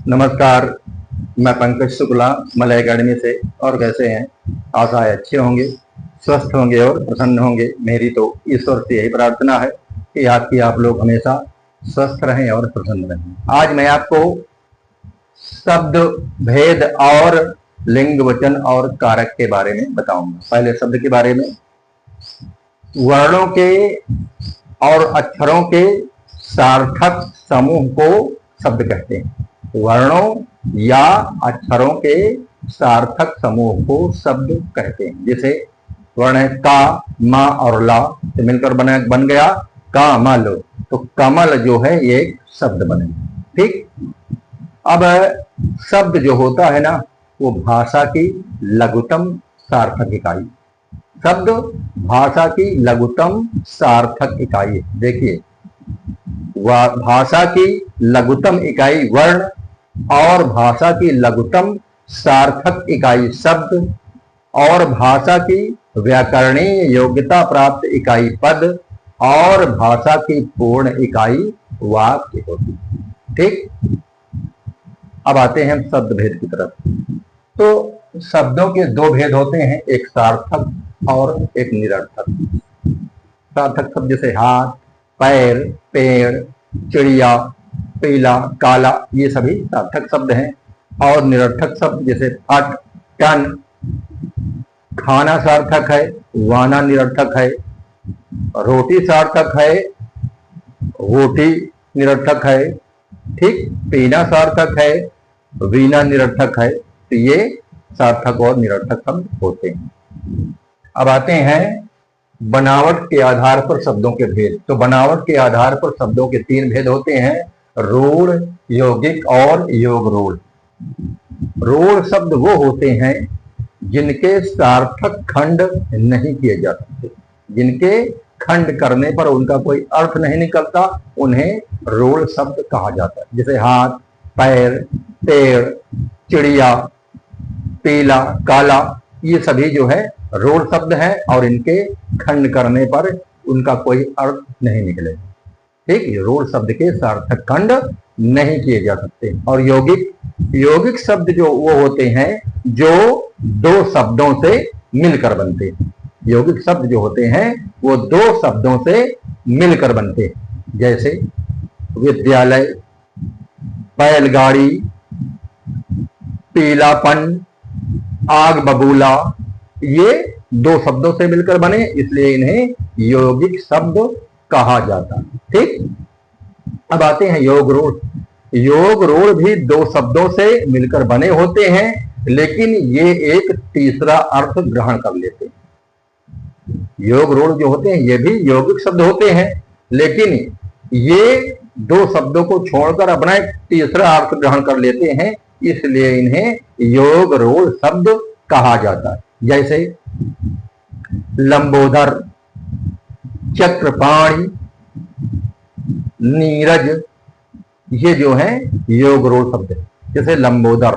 नमस्कार, मैं Pankaj Shukla Malay academy से। और कैसे हैं? आशा है अच्छे होंगे, स्वस्थ होंगे और प्रसन्न होंगे। मेरी तो ईश्वर से यही प्रार्थना है कि आप लोग हमेशा स्वस्थ रहें और प्रसन्न रहें। आज मैं आपको शब्द भेद और लिंग वचन और कारक के बारे में बताऊंगा। पहले शब्द के बारे में। वर्णों के और अक्षरों के सार्थक समूह को शब्द कहते हैं। वर्णों या अक्षरों के सार्थक समूह को शब्द कहते हैं। जैसे वर्ण है का, मा और ला से मिलकर बन गया कामल, तो कमल जो है ये एक शब्द बने। ठीक। अब शब्द जो होता है ना, वो भाषा की लघुतम सार्थक इकाई। शब्द भाषा की लघुतम सार्थक इकाई। देखिए, भाषा की लघुतम इकाई वर्ण और भाषा की लघुतम सार्थक इकाई शब्द और भाषा की व्याकरणीय योग्यता प्राप्त इकाई पद और भाषा की पूर्ण इकाई वाक्य होती है। ठीक। अब आते हैं शब्द भेद की तरफ। तो शब्दों के दो भेद होते हैं, एक सार्थक और एक निरर्थक। सार्थक शब्द जैसे हाथ, पैर, पेड़, चिड़िया, पीला, काला, ये सभी सार्थक शब्द हैं। और निरर्थक शब्द जैसे फट, टन, खाना सार्थक है, वाना निरर्थक है, रोटी सार्थक है, रोटी निरर्थक है। ठीक। पीना सार्थक है, वीना निरर्थक है। तो ये सार्थक और निरर्थक शब्द होते हैं। अब आते हैं बनावट के आधार पर शब्दों के भेद। तो बनावट के आधार पर शब्दों के तीन भेद होते हैं, रूढ़, यौगिक और योग रूढ़। रूढ़ शब्द वो होते हैं जिनके सार्थक खंड नहीं किए जा सकते, जिनके खंड करने पर उनका कोई अर्थ नहीं निकलता, उन्हें रूढ़ शब्द कहा जाता है। जैसे हाथ, पैर, पेड़, चिड़िया, पीला, काला, ये सभी जो है रूढ़ शब्द हैं और इनके खंड करने पर उनका कोई अर्थ नहीं निकलेगा। ठीक। रूढ़ शब्द के सार्थक खंड नहीं किए जा सकते। और यौगिक, यौगिक शब्द जो वो होते हैं जो दो शब्दों से मिलकर बनते हैं। यौगिक शब्द जो होते हैं वो दो शब्दों से मिलकर बनते हैं। जैसे विद्यालय, बैलगाड़ी, पीलापन, आग बबूला, ये दो शब्दों से मिलकर बने, इसलिए इन्हें यौगिक शब्द कहा जाता है। ठीक। अब आते हैं योग रूढ़। योग रूढ़ भी दो शब्दों से मिलकर बने होते हैं, लेकिन ये एक तीसरा अर्थ ग्रहण कर लेते हैं। योग रूढ़ जो होते हैं ये भी यौगिक शब्द होते हैं, लेकिन ये दो शब्दों को छोड़कर अपना एक तीसरा अर्थ ग्रहण कर लेते हैं, इसलिए इन्हें योग रूढ़ शब्द कहा जाता है। जैसे लंबोदर, चक्रपाणि, नीरज, ये जो है योग रूढ़ शब्द है। जैसे लंबोदर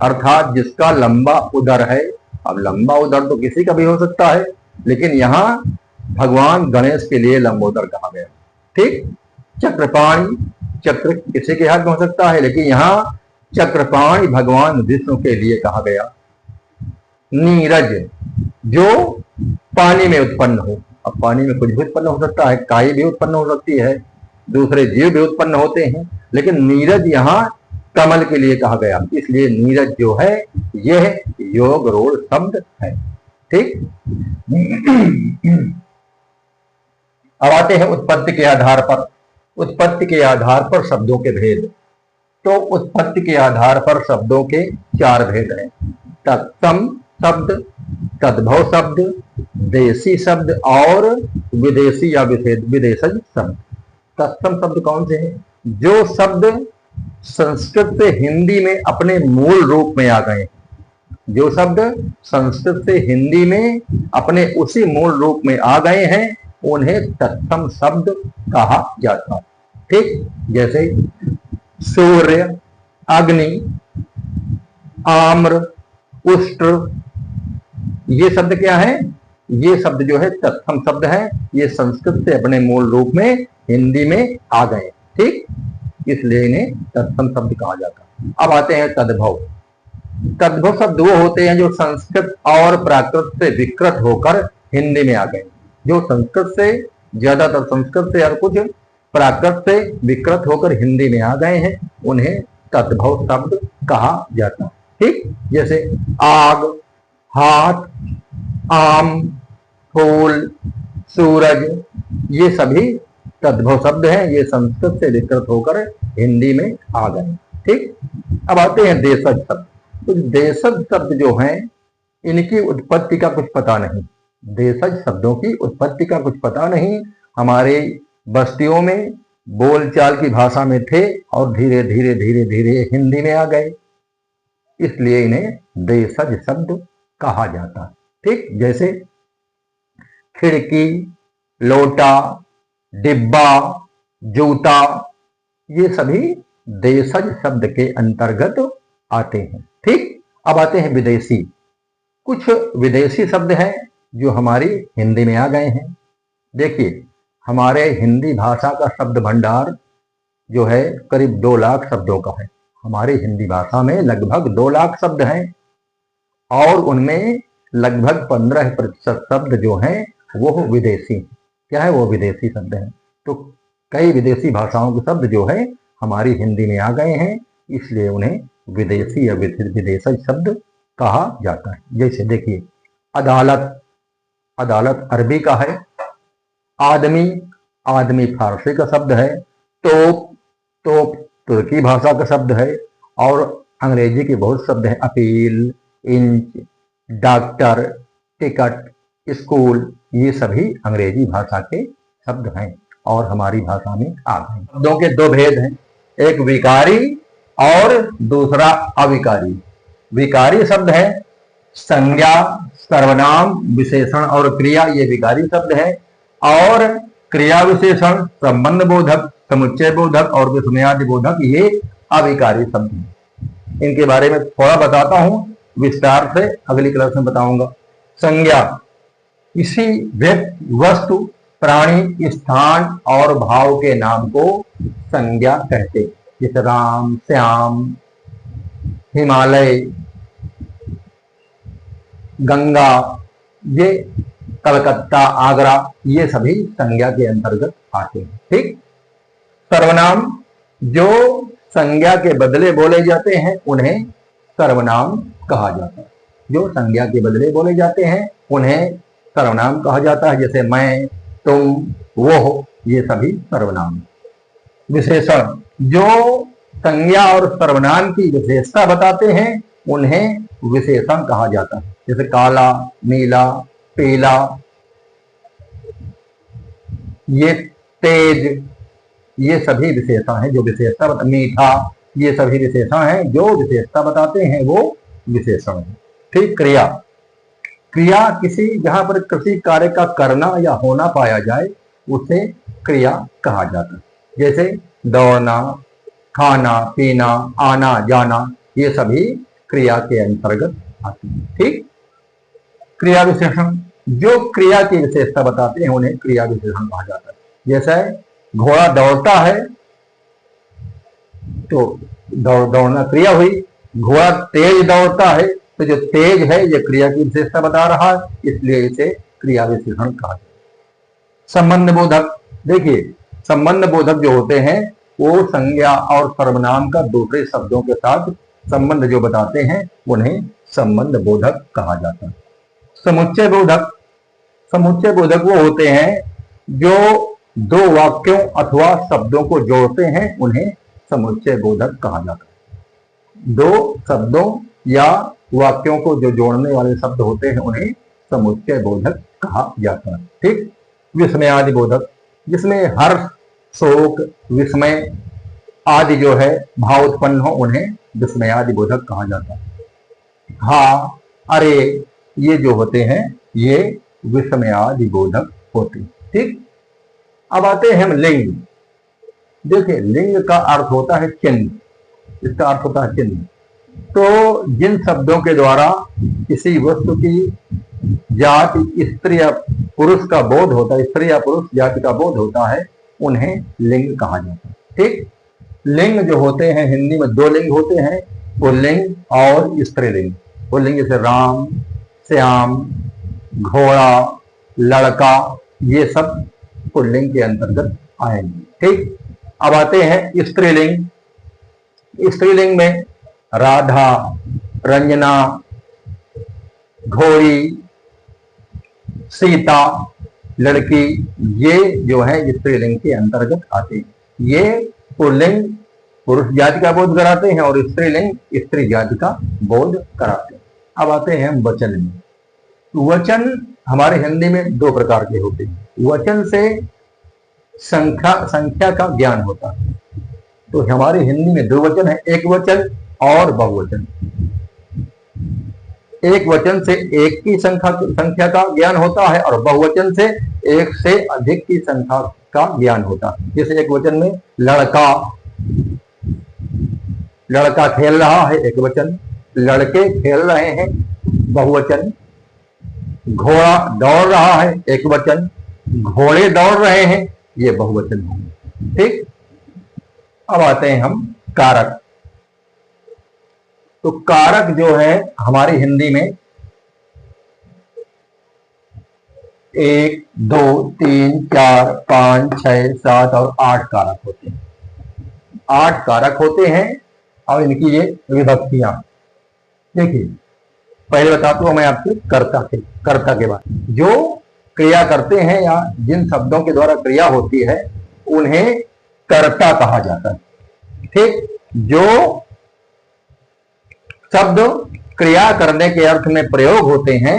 अर्थात जिसका लंबा उदर है। अब लंबा उदर तो किसी का भी हो सकता है, लेकिन यहां भगवान गणेश के लिए लंबोदर कहा गया। ठीक। चक्रपाणि, चक्र किसी के हाथ में हो सकता है, लेकिन यहां चक्रपाणि भगवान विष्णु के लिए कहा गया। नीरज, जो पानी में उत्पन्न हो। अब पानी में कुछ भी उत्पन्न हो सकता है, काई भी उत्पन्न हो सकती है, दूसरे जीव भी उत्पन्न होते हैं, लेकिन नीरज यहाँ कमल के लिए कहा गया, इसलिए नीरज जो है यह योग रूढ़ शब्द है। ठीक। अब आते हैं उत्पत्ति के आधार पर। उत्पत्ति के आधार पर शब्दों के भेद। तो उत्पत्ति के आधार पर शब्दों के चार भेद हैं। तत्सम शब्द, तद्भव शब्द, देशी शब्द और विदेशी या विदेशज शब्द। तत्सम शब्द कौन से हैं? जो शब्द संस्कृत से हिंदी में अपने मूल रूप में आ गए। जो शब्द संस्कृत से हिंदी में अपने उसी मूल रूप में आ गए हैं, उन्हें तत्सम शब्द कहा जाता है। ठीक। जैसे सूर्य, अग्नि, आम्र, उष्ट्र, ये शब्द क्या है? ये शब्द जो है तत्सम शब्द है। ये संस्कृत से अपने मूल रूप में हिंदी में आ गए। ठीक। इसलिए इन्हें तत्सम शब्द कहा जाता है। अब आते हैं तद्भव। तद्भव शब्द वो होते हैं जो संस्कृत और प्राकृत से विकृत होकर हिंदी में आ गए। जो संस्कृत से, ज्यादातर संस्कृत से और कुछ प्राकृत से विकृत होकर हिंदी में आ गए हैं, उन्हें तद्भव शब्द कहा जाता है। ठीक, जैसे आग, हाथ, आम, फूल, सूरज, ये सभी तद्भव शब्द हैं। ये संस्कृत से विकृत होकर हिंदी में आ गए। ठीक, अब आते हैं देशज शब्द। तो देशज शब्द जो हैं, इनकी उत्पत्ति का कुछ पता नहीं। देशज शब्दों की उत्पत्ति का कुछ पता नहीं। हमारे बस्तियों में बोलचाल की भाषा में थे और धीरे धीरे धीरे धीरे हिंदी में आ गए, इसलिए इन्हें देशज शब्द कहा जाता है। ठीक, जैसे खिड़की, लोटा, डिब्बा, जूता, ये सभी देशज शब्द के अंतर्गत आते हैं। ठीक, अब आते हैं विदेशी। कुछ विदेशी शब्द हैं जो हमारी हिंदी में आ गए हैं। देखिए, हमारे हिंदी भाषा का शब्द भंडार जो है करीब 2 लाख शब्दों का है। हमारी हिंदी भाषा में लगभग 2 लाख शब्द हैं और उनमें लगभग 15% शब्द जो हैं वो विदेशी। क्या है? वो विदेशी शब्द हैं। तो कई विदेशी भाषाओं के शब्द जो है हमारी हिंदी में आ गए हैं, इसलिए उन्हें विदेशी या विदेशी शब्द कहा जाता है। जैसे देखिए, अदालत, अदालत अरबी का है। आदमी, आदमी फारसी का शब्द है। तोप, तोप तुर्की भाषा का शब्द है। और अंग्रेजी के बहुत शब्द हैं, appeal, inch, doctor, ticket, school, ये सभी अंग्रेजी भाषा के शब्द हैं और हमारी भाषा में आ गए। शब्दों के 2 भेद हैं, एक विकारी और दूसरा अविकारी। विकारी शब्द है संज्ञा, सर्वनाम, विशेषण और क्रिया, ये विकारी शब्द है। और क्रिया विशेषण, संबंध बोधक, समुच्चय बोधक और विस्मयादि बोधक, ये अविकारी शब्द हैं। इनके बारे में थोड़ा बताता हूं विस्तार से, अगली क्लास में बताऊंगा। संज्ञा, किसी व्यक्ति, वस्तु, प्राणी, स्थान और भाव के नाम को संज्ञा कहते हैं। जैसे राम, श्याम, हिमालय, गंगा, ये कलकत्ता, आगरा, ये सभी संज्ञा के अंतर्गत आते हैं। ठीक, सर्वनाम, जो संज्ञा के बदले बोले जाते हैं उन्हें सर्वनाम कहा जाता है। जो संज्ञा के बदले बोले जाते हैं उन्हें सर्वनाम कहा जाता है। जैसे मैं, तुम, वो, ये सभी सर्वनाम। विशेषण, जो संज्ञा और सर्वनाम की विशेषता बताते हैं उन्हें विशेषण कहा जाता है। जैसे काला, नीला, पीला, ये तेज, ये सभी विशेषण हैं जो विशेषता। मीठा, ये सभी विशेषण हैं जो विशेषता बताते हैं, वो विशेषण है। ठीक, क्रिया, क्रिया किसी, जहां पर किसी कार्य का करना या होना पाया जाए उसे क्रिया कहा जाता है। जैसे दौड़ना, खाना, पीना, आना, जाना, ये सभी क्रिया के अंतर्गत आती है। ठीक, क्रिया विशेषण, जो क्रिया की विशेषता बताते हैं उन्हें क्रिया विशेषण कहा जाता है। जैसे घोड़ा दौड़ता है तो दौड़ना क्रिया हुई। घोड़ा तेज दौड़ता है तो जो तेज है ये क्रिया की विशेषता बता रहा है, इसलिए इसे क्रिया विशेषण कहा जाता है। संबंध बोधक, देखिए संबंध बोधक जो होते हैं वो संज्ञा और सर्वनाम का दूसरे शब्दों के साथ संबंध जो बताते हैं उन्हें संबंध बोधक कहा जाता है। समुच्चय बोधक, समुच्चय बोधक वो होते हैं जो 2 वाक्यों अथवा शब्दों को जोड़ते हैं, उन्हें समुच्चय बोधक कहा जाता है। 2 शब्दों या वाक्यों को जो जोड़ने वाले शब्द होते हैं उन्हें समुच्चय बोधक कहा जाता है। ठीक, विस्मयादि बोधक, जिसमें हर्ष, शोक, विस्मय आदि जो है भाव उत्पन्न हो उन्हें विस्मयादि बोधक कहा जाता है। हाँ, अरे, ये जो होते हैं ये विस्मयादि बोधक होते हैं। ठीक, अब आते हैं हम लिंग। देखिए, लिंग का अर्थ होता है चिन्ह, इसका अर्थ होता है चिन्ह। तो जिन शब्दों के द्वारा किसी वस्तु की जाति, स्त्री या पुरुष का बोध होता है, स्त्री या पुरुष जाति का बोध होता है, उन्हें लिंग कहा जाता है। ठीक, लिंग जो होते हैं हिंदी में दो लिंग होते हैं, पुल्लिंग और स्त्रीलिंग। पुल्लिंग जैसे राम, श्याम, घोड़ा, लड़का, ये सब पुल्लिंग के अंतर्गत आएंगे। ठीक, अब आते हैं स्त्रीलिंग। स्त्रीलिंग में राधा, रंजना, घोड़ी, सीता, लड़की, ये जो है स्त्रीलिंग के अंतर्गत आते हैं। ये पुल्लिंग पुरुष जाति का बोध कराते हैं और स्त्रीलिंग स्त्री जाति का बोध कराते हैं। अब आते हैं वचन में। वचन हमारे हिंदी में दो प्रकार के होते हैं। वचन से संख्या का ज्ञान होता है। तो हमारे हिंदी में दो वचन है, एक वचन और बहुवचन। एक वचन से एक की संख्या का ज्ञान होता है और बहुवचन से एक से अधिक की संख्या का ज्ञान होता है। जैसे एक वचन में लड़का खेल रहा है, एक वचन। लड़के खेल रहे हैं, बहुवचन। घोड़ा दौड़ रहा है, एक वचन। घोड़े दौड़ रहे हैं, ये बहुवचन होंगे। ठीक, अब आते हैं हम कारक। तो कारक जो है हमारी हिंदी में 1, 2, 3, 4, 5, 6, 7 और 8 कारक होते हैं। 8 कारक होते हैं और इनकी ये विभक्तियां। देखिए, पहले बताता हूं मैं आपसे कर्ता के बारे में। जो क्रिया करते हैं या जिन शब्दों के द्वारा क्रिया होती है उन्हें कर्ता कहा जाता है। ठीक, जो शब्द क्रिया करने के अर्थ में प्रयोग होते हैं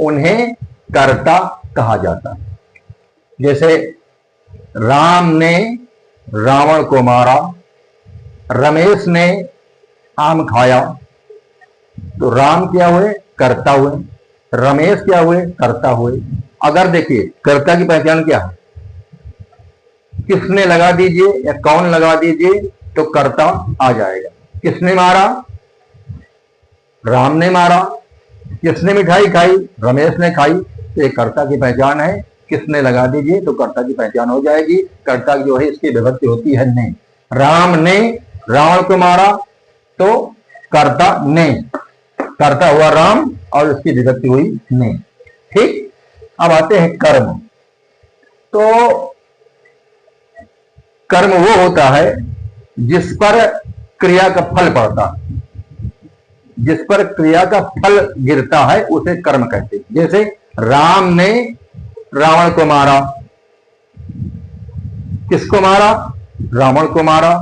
उन्हें कर्ता कहा जाता है। जैसे राम ने रावण को मारा, रमेश ने आम खाया। तो राम क्या हुए? कर्ता हुए। रमेश क्या हुए? कर्ता हुए। अगर देखिए कर्ता की पहचान क्या है, किसने लगा दीजिए या कौन लगा दीजिए तो कर्ता आ जाएगा। किसने मारा? राम ने मारा। किसने मिठाई खाई? रमेश ने खाई। तो एक कर्ता की पहचान है। किसने लगा दीजिए तो कर्ता की पहचान हो जाएगी। कर्ता जो है इसकी विभक्ति होती है ने। राम ने रावण को मारा तो कर्ता ने, कर्ता हुआ राम और उसकी विभक्ति हुई ने। ठीक, अब आते हैं कर्म। तो कर्म वो होता है जिस पर क्रिया का फल पड़ता है, जिस पर क्रिया का फल गिरता है उसे कर्म कहते हैं। जैसे राम ने रावण को मारा। किसको मारा? रावण को मारा।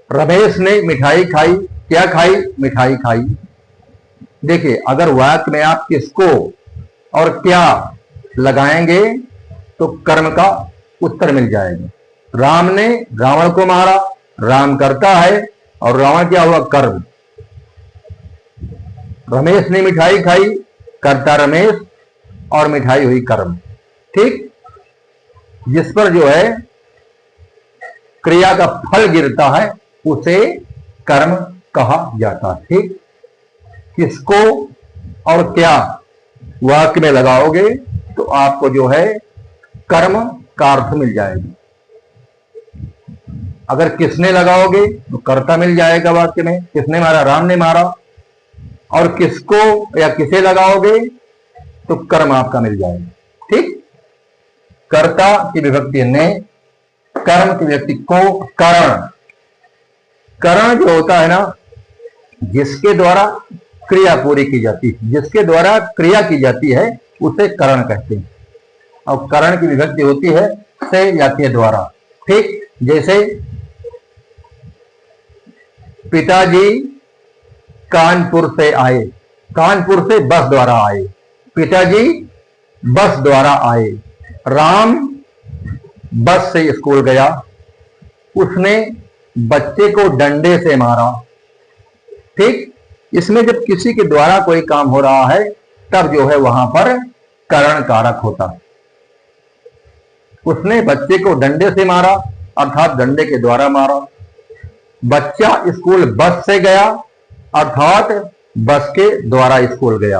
रमेश ने मिठाई खाई। क्या खाई? मिठाई खाई। देखिए, अगर वाक्य में आप किसको और क्या लगाएंगे तो कर्म का उत्तर मिल जाएगा। राम ने रावण को मारा, राम कर्ता है और रावण क्या हुआ? कर्म। रमेश ने मिठाई खाई, कर्ता रमेश और मिठाई हुई कर्म। ठीक, जिस पर जो है क्रिया का फल गिरता है उसे कर्म कहा जाता है। ठीक, किसको और क्या वाक्य में लगाओगे तो आपको जो है कर्म का अर्थ मिल जाएगा। अगर किसने लगाओगे तो कर्ता मिल जाएगा वाक्य में। किसने मारा? राम ने मारा। और किसको या किसे लगाओगे तो कर्म आपका मिल जाएगा। ठीक, कर्ता की विभक्ति ने, कर्म की विभक्ति को। करण, करण जो होता है ना, जिसके द्वारा क्रिया पूरी की जाती है, जिसके द्वारा क्रिया की जाती है उसे करण कहते हैं। और करण की विभक्ति होती है से या के द्वारा। ठीक, जैसे पिताजी कानपुर से आए। कानपुर से बस द्वारा आए। पिताजी बस द्वारा आए। राम बस से स्कूल गया। उसने बच्चे को डंडे से मारा। ठीक, इसमें जब किसी के द्वारा कोई काम हो रहा है तब जो है वहां पर करण कारक होता है। उसने बच्चे को डंडे से मारा अर्थात डंडे के द्वारा मारा। बच्चा स्कूल बस से गया अर्थात बस के द्वारा स्कूल गया।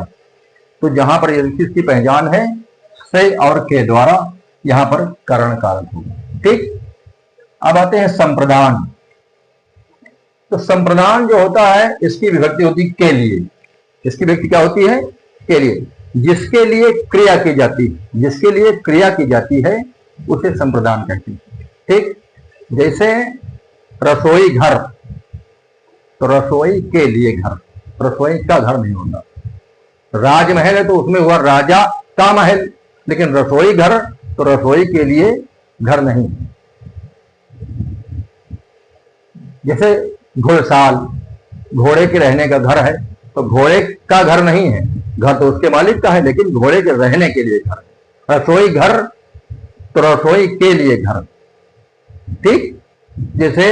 तो जहां पर किसकी पहचान है? से और के द्वारा, यहां पर करण कारक होगा। ठीक, अब आते हैं संप्रदान। तो संप्रदान जो होता है इसकी विभक्ति होती है के लिए। इसकी विभक्ति क्या होती है? के लिए। जिसके लिए क्रिया की जाती है, जिसके लिए क्रिया की जाती है उसे संप्रदान कहते हैं। ठीक, जैसे रसोई घर, तो रसोई के लिए घर, रसोई का घर नहीं होता। राजमहल है तो उसमें हुआ राजा का महल, लेकिन रसोई घर तो रसोई के लिए घर नहीं। जैसे घुड़साल, घोड़े के रहने का घर है, तो घोड़े का घर नहीं है, घर तो उसके मालिक का है, लेकिन घोड़े के रहने के लिए घर। रसोई घर तो रसोई के लिए घर। ठीक, जैसे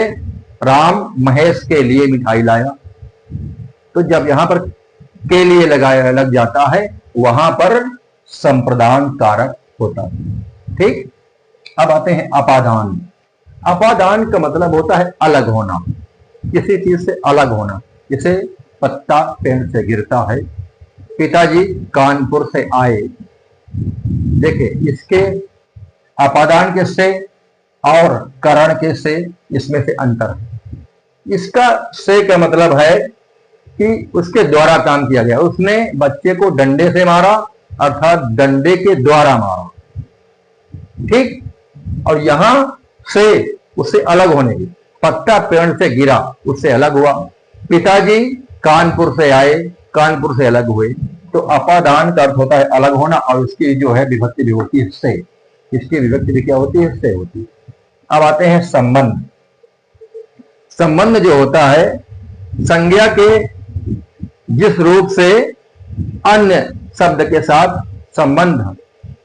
राम महेश के लिए मिठाई लाया, तो जब यहां पर के लिए लगाया लग जाता है वहां पर संप्रदान कारक होता है। ठीक, अब आते हैं अपादान। अपादान का मतलब होता है अलग होना, किसी चीज से अलग होना। जैसे पत्ता पेड़ से गिरता है, पिताजी कानपुर से आए। देखिए, इसके अपादान के से और करण के से इसमें से अंतर है। इसका से का मतलब है कि उसके द्वारा काम किया गया, उसने बच्चे को डंडे से मारा, अर्थात डंडे के द्वारा मारा। ठीक, और यहां से उससे अलग होने की, पत्ता पेड़ से गिरा उससे अलग हुआ, पिताजी कानपुर से आए, कानपुर से अलग हुए। तो अपादान का अर्थ होता है अलग होना, और उसकी जो है विभक्ति भी होती है से। इसकी विभक्ति भी क्या होती है? से होती है। अब आते हैं संबंध। संबंध जो होता है संज्ञा के जिस रूप से अन्य शब्द के साथ संबंध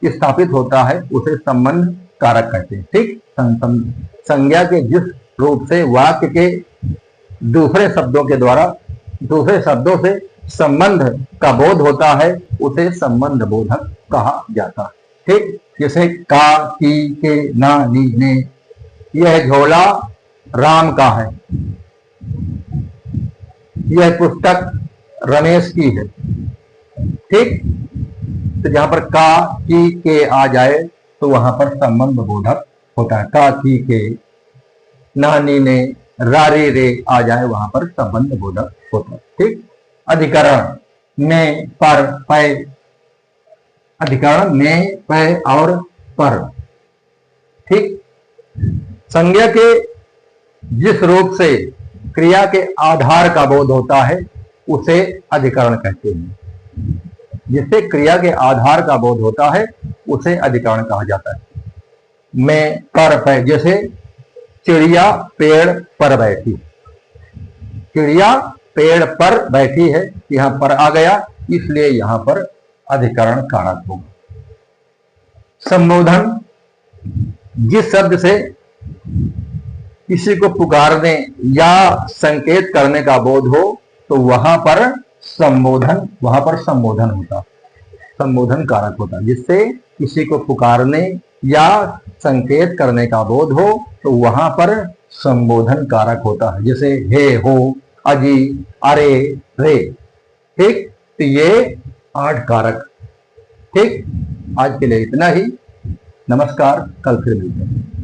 स्थापित होता है उसे संबंध कारक कहते हैं। ठीक, संज्ञा के जिस रूप से वाक्य के दूसरे शब्दों के द्वारा दूसरे शब्दों से संबंध का बोध होता है उसे संबंध बोधक कहा जाता है। ठीक, जैसे का, की, के, ना, नी, ने। यह झोला राम का है, यह पुस्तक रमेश की है। ठीक, तो जहां पर का, की, के आ जाए तो वहां पर संबंध बोधक होता है। का, की, के, ना, नी, ने, रा, रे, रे आ जाए वहां पर संबंध बोधक होता है। ठीक, अधिकरण में, पर, पै। अधिकरण में, पै और पर। ठीक, संज्ञा के जिस रूप से क्रिया के आधार का बोध होता है उसे अधिकरण कहते हैं। जिससे क्रिया के आधार का बोध होता है उसे अधिकरण कहा जाता है। में, पर, पै। जैसे चिड़िया पेड़ पर बैठी, चिड़िया पेड़ पर बैठी है, यहां पर आ गया, इसलिए यहां पर अधिकरण कारक होगा। संबोधन, जिस शब्द से किसी को पुकारने या संकेत करने का बोध हो तो वहां पर संबोधन होता, संबोधन कारक होता। जिससे किसी को पुकारने या संकेत करने का बोध हो तो वहां पर संबोधन कारक होता है। जैसे हे, हो, अजी, अरे, रे। ठीक, तो ये 8 कारक। ठीक, आज के लिए इतना ही। नमस्कार, कल फिर मिलते हैं।